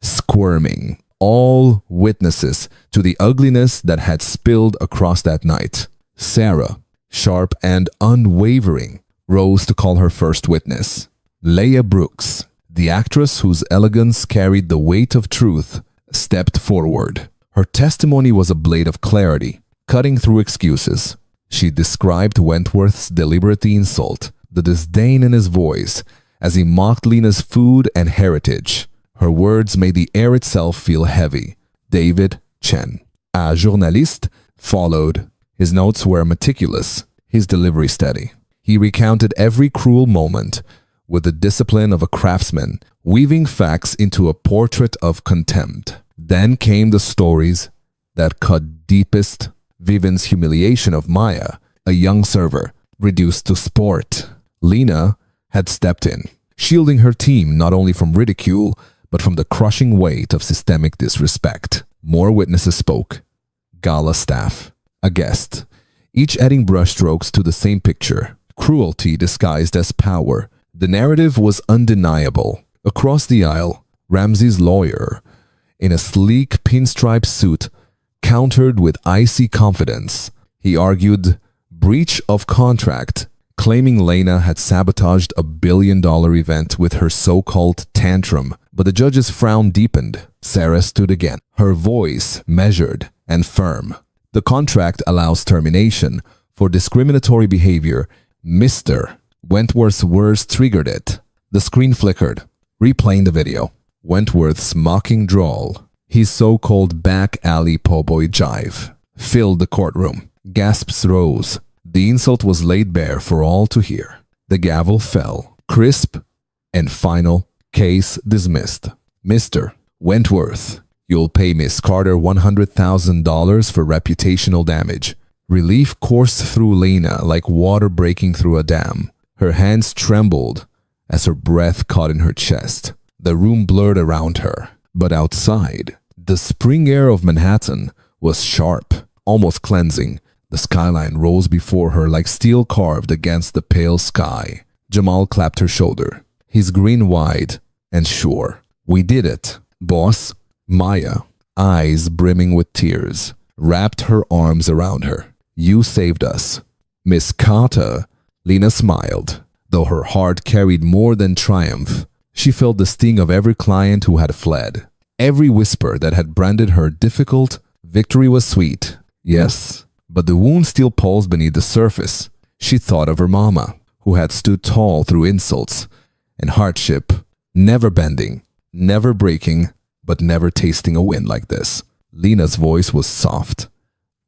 squirming, all witnesses to the ugliness that had spilled across that night. Sarah, sharp and unwavering, rose to call her first witness. Leah Brooks, the actress whose elegance carried the weight of truth, stepped forward. Her testimony was a blade of clarity, cutting through excuses. She described Wentworth's deliberate insult, the disdain in his voice, as he mocked Lena's food and heritage. Her words made the air itself feel heavy. David Chen, a journaliste, followed. His notes were meticulous, his delivery steady. He recounted every cruel moment with the discipline of a craftsman, weaving facts into a portrait of contempt. Then came the stories that cut deepest. Vivian's humiliation of Maya, a young server, reduced to sport. Lena had stepped in, shielding her team not only from ridicule, but from the crushing weight of systemic disrespect. More witnesses spoke. Gala staff, a guest, each adding brushstrokes to the same picture. Cruelty disguised as power. The narrative was undeniable. Across the aisle, Ramsey's lawyer, in a sleek pinstripe suit, countered with icy confidence. He argued breach of contract, claiming Lena had sabotaged a billion-dollar event with her so-called tantrum. But the judge's frown deepened. Sarah stood again, her voice measured and firm. "The contract allows termination for discriminatory behavior. Mr. Wentworth's words triggered it." The screen flickered, replaying the video. Wentworth's mocking drawl, his so-called back alley po-boy jive, filled the courtroom. Gasps rose. The insult was laid bare for all to hear. The gavel fell, crisp and final. Case dismissed. "Mr. Wentworth, you'll pay Miss Carter $100,000 for reputational damage." Relief coursed through Lena like water breaking through a dam. Her hands trembled as her breath caught in her chest. The room blurred around her. But outside, the spring air of Manhattan was sharp, almost cleansing. The skyline rose before her like steel carved against the pale sky. Jamal clapped her shoulder, his grin wide and sure. "We did it, boss." Maya, eyes brimming with tears, wrapped her arms around her. "You saved us." "Miss Carter," Lena smiled, though her heart carried more than triumph. She felt the sting of every client who had fled. Every whisper that had branded her difficult. Victory was sweet, yes, but the wound still pulsed beneath the surface. She thought of her mama, who had stood tall through insults and hardship, never bending, never breaking, but never tasting a win like this. Lena's voice was soft,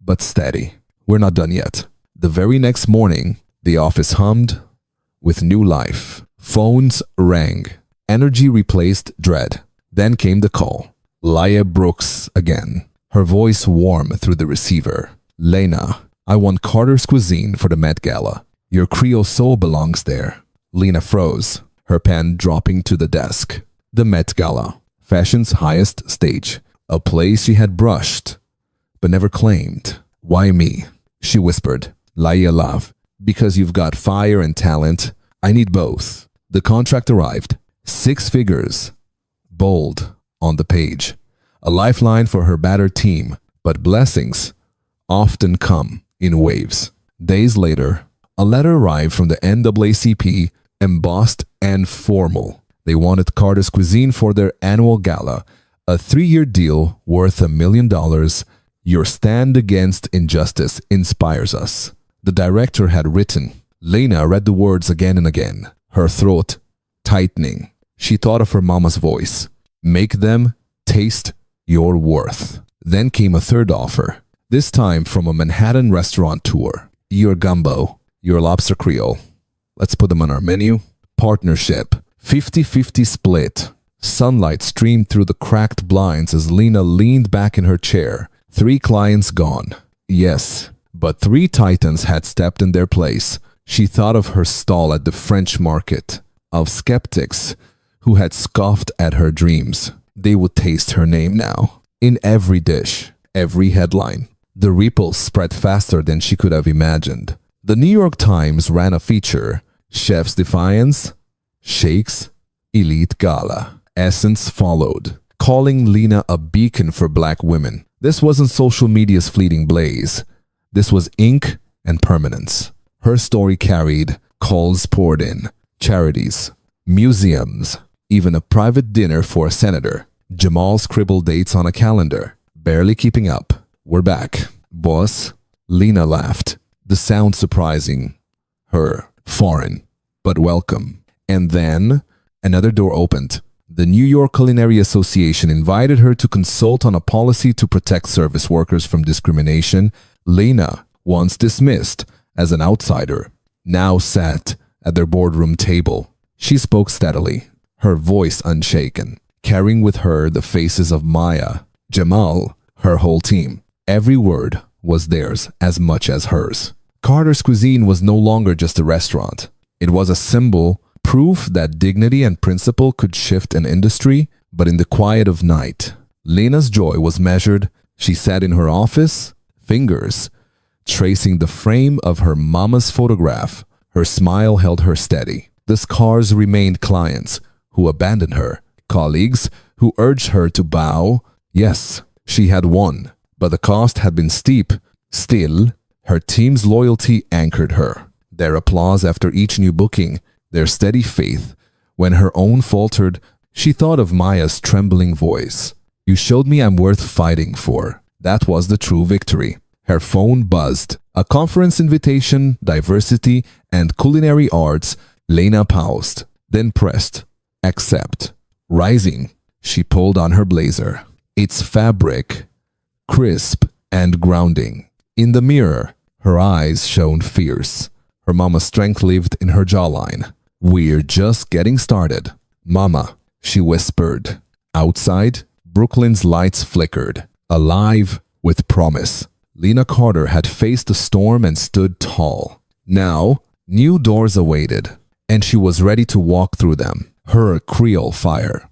but steady. We're not done yet. The very next morning, the office hummed with new life. Phones rang. Energy replaced dread. Then came the call. Laia Brooks again, her voice warm through the receiver. Lena, I want Carter's cuisine for the Met Gala. Your Creole soul belongs there. Lena froze, her pen dropping to the desk. The Met Gala, fashion's highest stage, a place she had brushed, but never claimed. Why me? She whispered. Laia laughed. Because you've got fire and talent. I need both. The contract arrived. 6 figures. Bold on the page. A lifeline for her battered team. But blessings often come in waves. Days later, a letter arrived from the NAACP, embossed and formal. They wanted Carter's cuisine for their annual gala, a 3-year deal worth $1 million. Your stand against injustice inspires us. The director had written. Lena read the words again and again, her throat tightening. She thought of her mama's voice. Make them taste your worth. Then came a third offer, this time from a Manhattan restaurant tour. Your gumbo, your lobster Creole. Let's put them on our menu. Partnership, 50-50 split. Sunlight streamed through the cracked blinds as Lena leaned back in her chair. 3 clients gone. Yes, but 3 titans had stepped in their place. She thought of her stall at the French market, of skeptics who had scoffed at her dreams. They would taste her name now. In every dish, every headline. The ripples spread faster than she could have imagined. The New York Times ran a feature. Chef's Defiance, Shakes, Elite Gala. Essence followed, calling Lena a beacon for black women. This wasn't social media's fleeting blaze. This was ink and permanence. Her story carried, calls poured in, charities, museums, even a private dinner for a senator. Jamal scribbled dates on a calendar, barely keeping up. We're back. Boss, Lena laughed, the sound surprising her, foreign, but welcome. And then another door opened. The New York Culinary Association invited her to consult on a policy to protect service workers from discrimination. Lena, once dismissed as an outsider, now sat at their boardroom table. She spoke steadily, her voice unshaken, carrying with her the faces of Maya, Jamal, her whole team. Every word was theirs as much as hers. Carter's cuisine was no longer just a restaurant. It was a symbol, proof that dignity and principle could shift an industry. But in the quiet of night, Lena's joy was measured. She sat in her office, fingers tracing the frame of her mama's photograph. Her smile held her steady. The scars remained clients who abandoned her, colleagues who urged her to bow. Yes, she had won, but the cost had been steep. Still, her team's loyalty anchored her. Their applause after each new booking, their steady faith. When her own faltered, she thought of Maya's trembling voice. You showed me I'm worth fighting for. That was the true victory. Her phone buzzed. A conference invitation, diversity, and culinary arts. Lena paused, then pressed accept. Rising, she pulled on her blazer. Its fabric, crisp and grounding. In the mirror, her eyes shone fierce. Her mama's strength lived in her jawline. We're just getting started. Mama, she whispered. Outside, Brooklyn's lights flickered, alive with promise. Lena Carter had faced the storm and stood tall. Now, new doors awaited, and she was ready to walk through them. Her Creole fire,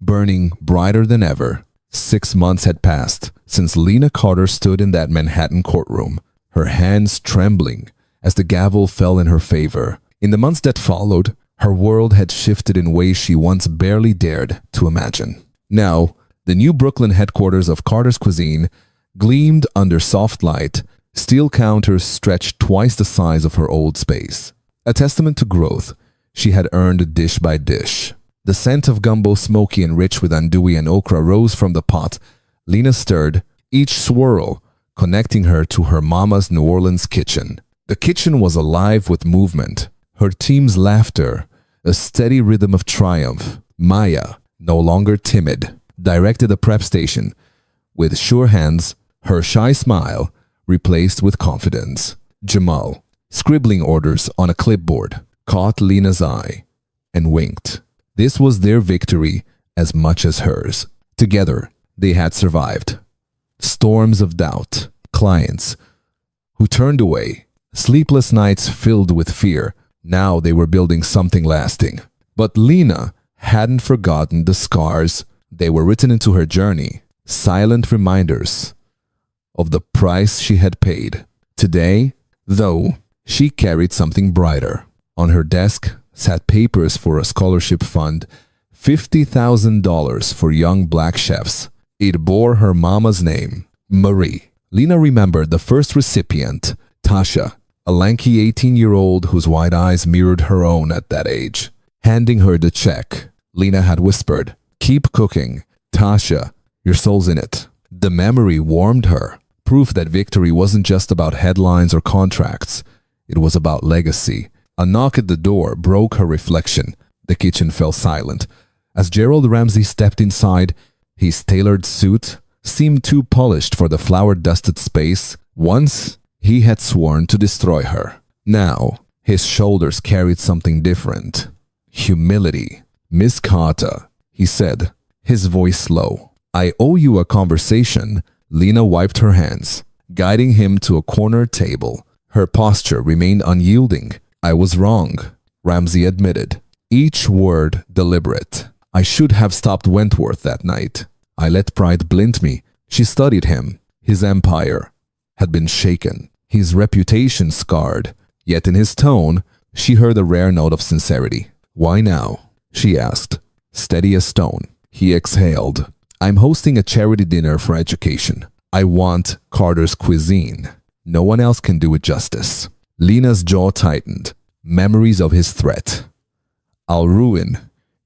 burning brighter than ever. 6 months had passed since Lena Carter stood in that Manhattan courtroom, her hands trembling as the gavel fell in her favor. In the months that followed, her world had shifted in ways she once barely dared to imagine. Now, the new Brooklyn headquarters of Carter's Cuisine gleamed under soft light. Steel counters stretched twice the size of her old space. A testament to growth, she had earned dish by dish. The scent of gumbo, smoky and rich with andouille and okra, rose from the pot. Lena stirred, each swirl connecting her to her mama's New Orleans kitchen. The kitchen was alive with movement, her team's laughter, a steady rhythm of triumph. Maya, no longer timid, directed the prep station. With sure hands, her shy smile replaced with confidence. Jamal, scribbling orders on a clipboard, caught Lena's eye and winked. This was their victory as much as hers. Together, they had survived storms of doubt, clients who turned away, sleepless nights filled with fear. Now they were building something lasting. But Lena hadn't forgotten the scars. They were written into her journey, silent reminders of the price she had paid. Today, though, she carried something brighter. On her desk sat papers for a scholarship fund, $50,000 for young black chefs. It bore her mama's name, Marie. Lena remembered the first recipient, Tasha, a lanky 18-year-old whose wide eyes mirrored her own at that age. Handing her the check, Lena had whispered, "Keep cooking. Tasha, your soul's in it." The memory warmed her, proof that victory wasn't just about headlines or contracts. It was about legacy. A knock at the door broke her reflection. The kitchen fell silent. As Gerald Ramsey stepped inside, his tailored suit seemed too polished for the flour-dusted space. Once, he had sworn to destroy her. Now, his shoulders carried something different. Humility. "Miss Carter," he said, his voice low. "I owe you a conversation." Lena wiped her hands, guiding him to a corner table. Her posture remained unyielding. "I was wrong," Ramsey admitted, each word deliberate. "I should have stopped Wentworth that night. I let pride blind me." She studied him. His empire had been shaken, his reputation scarred. Yet in his tone, she heard a rare note of sincerity. "Why now?" she asked, steady as stone. He exhaled. "I'm hosting a charity dinner for education. I want Carter's cuisine. No one else can do it justice." Lena's jaw tightened. Memories of his threat. "I'll ruin."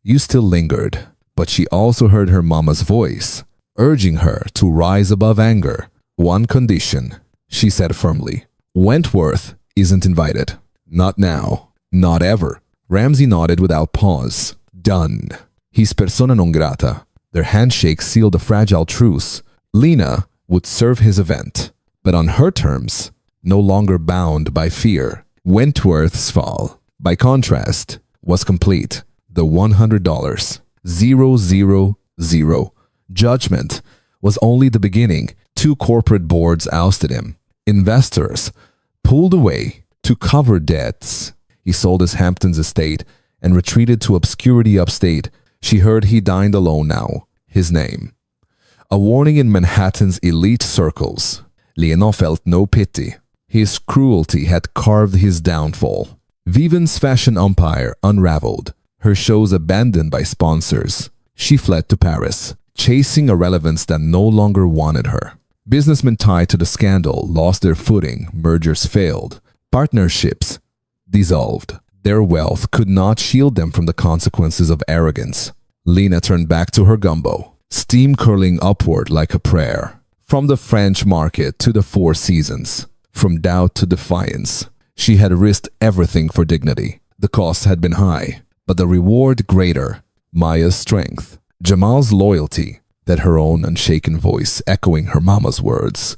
You still lingered, but she also heard her mama's voice, urging her to rise above anger. "One condition," she said firmly. "Wentworth isn't invited. Not now. Not ever." Ramsey nodded without pause. Done. He's persona non grata. Their handshake sealed a fragile truce. Lena would serve his event, but on her terms, no longer bound by fear. Wentworth's fall, by contrast, was complete. The $100. 000. Judgment was only the beginning. 2 corporate boards ousted him. Investors pulled away to cover debts. He sold his Hamptons estate and retreated to obscurity upstate. She heard he dined alone now. His name. A warning in Manhattan's elite circles. Lena felt no pity. His cruelty had carved his downfall. Vivian's fashion empire unraveled. Her shows abandoned by sponsors. She fled to Paris, chasing a relevance that no longer wanted her. Businessmen tied to the scandal lost their footing. Mergers failed. Partnerships dissolved. Their wealth could not shield them from the consequences of arrogance. Lena turned back to her gumbo, steam curling upward like a prayer. From the French market to the Four Seasons, from doubt to defiance, she had risked everything for dignity. The cost had been high, but the reward greater. Maya's strength, Jamal's loyalty, that her own unshaken voice echoing her mama's words.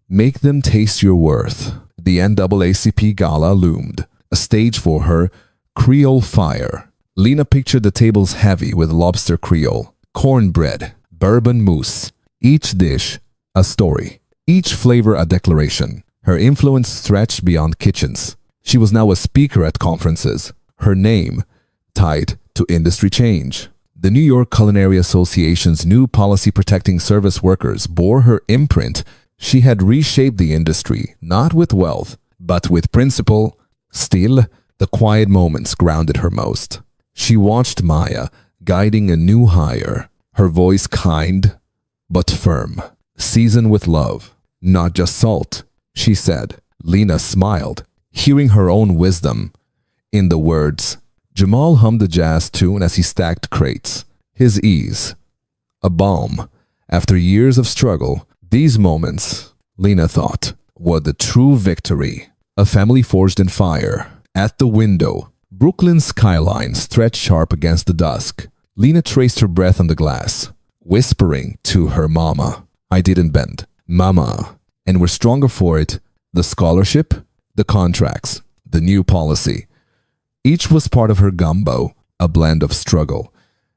"Make them taste your worth." The NAACP Gala loomed, a stage for her Creole fire. Lena pictured the tables heavy with lobster Creole, cornbread, bourbon mousse, each dish a story, each flavor a declaration. Her influence stretched beyond kitchens. She was now a speaker at conferences, her name tied to industry change. The New York Culinary Association's new policy protecting service workers bore her imprint. She had reshaped the industry, not with wealth, but with principle. Still, the quiet moments grounded her most. She watched Maya guiding a new hire, her voice kind but firm, seasoned with love, not just salt, she said. Lena smiled, hearing her own wisdom in the words. Jamal hummed a jazz tune as he stacked crates, his ease a balm. After years of struggle, these moments, Lena thought, were the true victory. A family forged in fire. At the window, Brooklyn's skyline stretched sharp against the dusk. Lena traced her breath on the glass, whispering to her mama, "I didn't bend, mama, and we're stronger for it." The scholarship, the contracts, the new policy. Each was part of her gumbo, a blend of struggle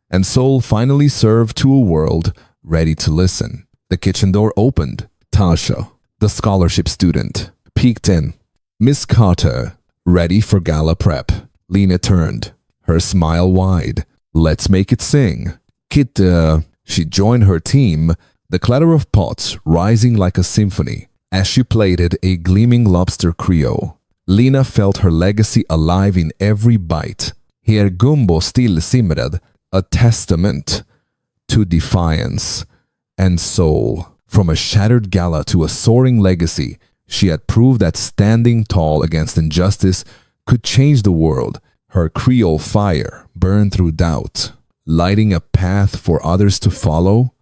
and soul finally served to a world ready to listen. The kitchen door opened. Tasha, the scholarship student, peeked in. Miss Carter, ready for gala prep. Lena turned, her smile wide. "Let's make it sing." Kit, she joined her team, the clatter of pots rising like a symphony as she plated a gleaming lobster Creole. Lena felt her legacy alive in every bite. Her gumbo still simmered, a testament to defiance and soul. From a shattered gala to a soaring legacy, she had proved that standing tall against injustice could change the world. Her Creole fire burned through doubt, lighting a path for others to follow.